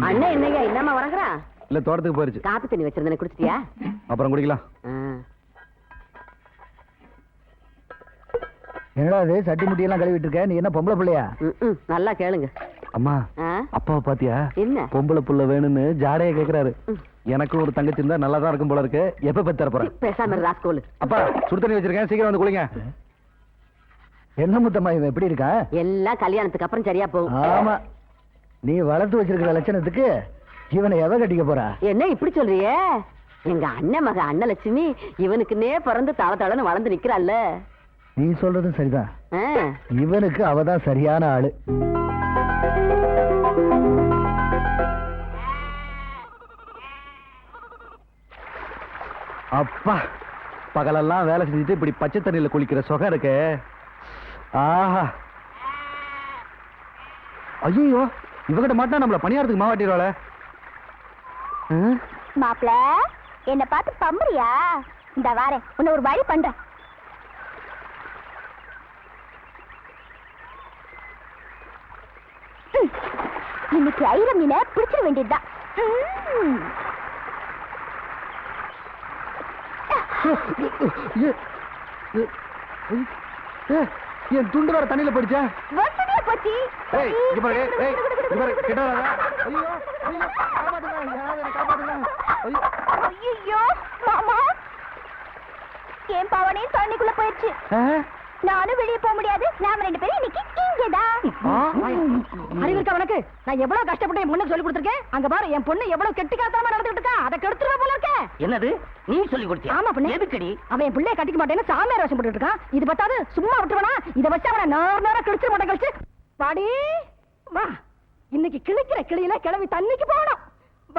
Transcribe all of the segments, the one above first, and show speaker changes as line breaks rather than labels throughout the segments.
அண்ணன் என்னையா என்னமா வரங்கறா?
இல்ல தோட்டத்துக்கு போயிருச்சு.
காப்பி தண்ணி வச்சிருந்தேன், குடிச்சிட்டியா?
அப்புறம் குடிக்கலாம்.
என்னடா அது சட்டி முட்டி எல்லாம் கழுவிட்டு இருக்க? நீ என்ன பொம்பளை பிள்ளையா?
நல்லா கேளுங்க.
அம்மா அப்பாவை பாத்தியா?
என்ன
பொம்பளை புள்ள வேணும்னு ஜாடையை கேக்குறாரு. எனக்கு ஒரு தங்கச்சி இருந்தா நல்லா தான் இருக்கும் போல இருக்கு. எப்ப பத்தி தர போறேன்?
பேசாம ராஸ்கோல்.
அப்பா சுடு தண்ணி வச்சிருக்கேன், சீக்கிரம் வந்து குளிங்க.
என்ன முத்தம்மா இவன் எப்படி இருக்கா?
எல்லாம் கல்யாணத்துக்கு அப்புறம் சரியா போகும்.
ஆமா, நீ வளர்த்து வச்சிருக்கிற லட்சணத்துக்கு இவனை எவ கட்டிக்க போறா?
என்ன இப்படி சொல்றியே? எங்க அண்ணன் மக அண்ணலட்சுமி இவனுக்குன்னே பிறந்து தள தளன்னு வளர்ந்து நிக்கிறாள்ல.
நீ சொல்றதும் சரிதான். இவனுக்கு அவதான் சரியான ஆளு.
அப்பா பகலெல்லாம் வேலை செஞ்சுட்டு இப்படி பச்சை தண்ணியில குளிக்கிற சுகம் இருக்கு. ஆஹா, ஐயோ இவகிட்ட மாட்டா நம்மள பணியாரத்துக்கு மாவாட்டிடுவாள.
மாப்ள என்ன பார்த்து பம்புறியா? இந்த வார உன்ன ஒரு வழி பண்ற. இன்னைக்கு ஐரம் மீனை பிடிச்சிட வேண்டியதுதான்.
என் துண்டு வேற தண்ணியில போயிடுச்சா?
போச்சு. ஐயோ மாமா, என் பவனே தண்ணிக்குள்ள போயிடுச்சு. நானும் வெளியே போக முடியாது. நாம ரெண்டு பேரும் இன்னைக்கு இங்கதான்.
அறிவிருக்கா உனக்கு? நான் எவ்வளவு கஷ்டப்பட்டு என் பொண்ணுக்கு சொல்லி கொடுத்துருக்கேன். அங்க பாரு என் பொண்ணு எவ்வளவு கெட்டிக்காரத்தனமா நடந்துட்டு இருக்கா. அதை கெடுத்துருவா போல இருக்க.
என்னது நீ சொல்லி கொடுத்தியா?
ஆமா பொண்ணு.
எதுக்கடி?
அவன் என் பிள்ளைய கட்டிக்க மாட்டேன்னு சாமியார் வேஷம் போட்டுட்டு இருக்கான். இது பத்தாது சும்மா விட்டுருவனா? இதை வச்சு அவனை நேரம் கிழிச்சிட மாட்டேன். கழிச்சு வாடி வா, இன்னைக்கு கிழிக்கிற கிளியில கிளம்பி தண்ணிக்கு போகணும்.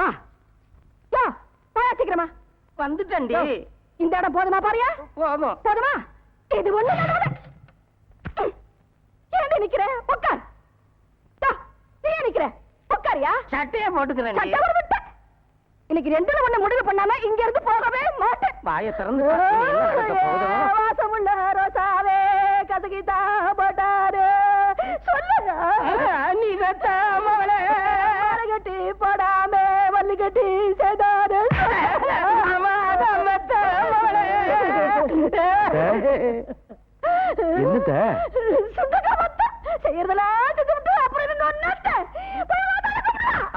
வா சீக்கிரமா
வந்துட்டேன்டி.
இந்த இடம் போதுமா பாரியா? போதுமா? இது ஒண்ணு ஏன் நிக்கிற? உட்கார். ஏன் நிக்கிற? உட்காரியா?
சட்டையை போட்டுக்கிறேன்.
இன்னைக்கு ரெண்டுல ஒண்ணு முடிவு பண்ணாம இங்க இருந்து போகவே மாட்டேன்.
வாயை திறந்து
வாசமுள்ள ரோசாவே கதகிதா போட்டாரு சொல்லுங்க.
நீ மவளே
கட்டி போடாம வள்ளி கட்டி செய்தாரு.
என்னத்த
செய்யறதெல்லாம் செஞ்சுட்டு அப்புறம் இவங்க ஒன்னாத்த.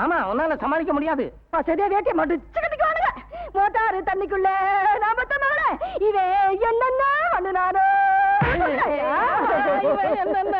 ஆமா, உன்னால சமாளிக்க முடியாது.
சரியா வேட்டிய மடிச்சு கட்டிக்குவானுங்க. மோட்டாரு தண்ணிக்குள்ள நாம தன்னால இவன் என்னென்ன பண்ணுனானோ.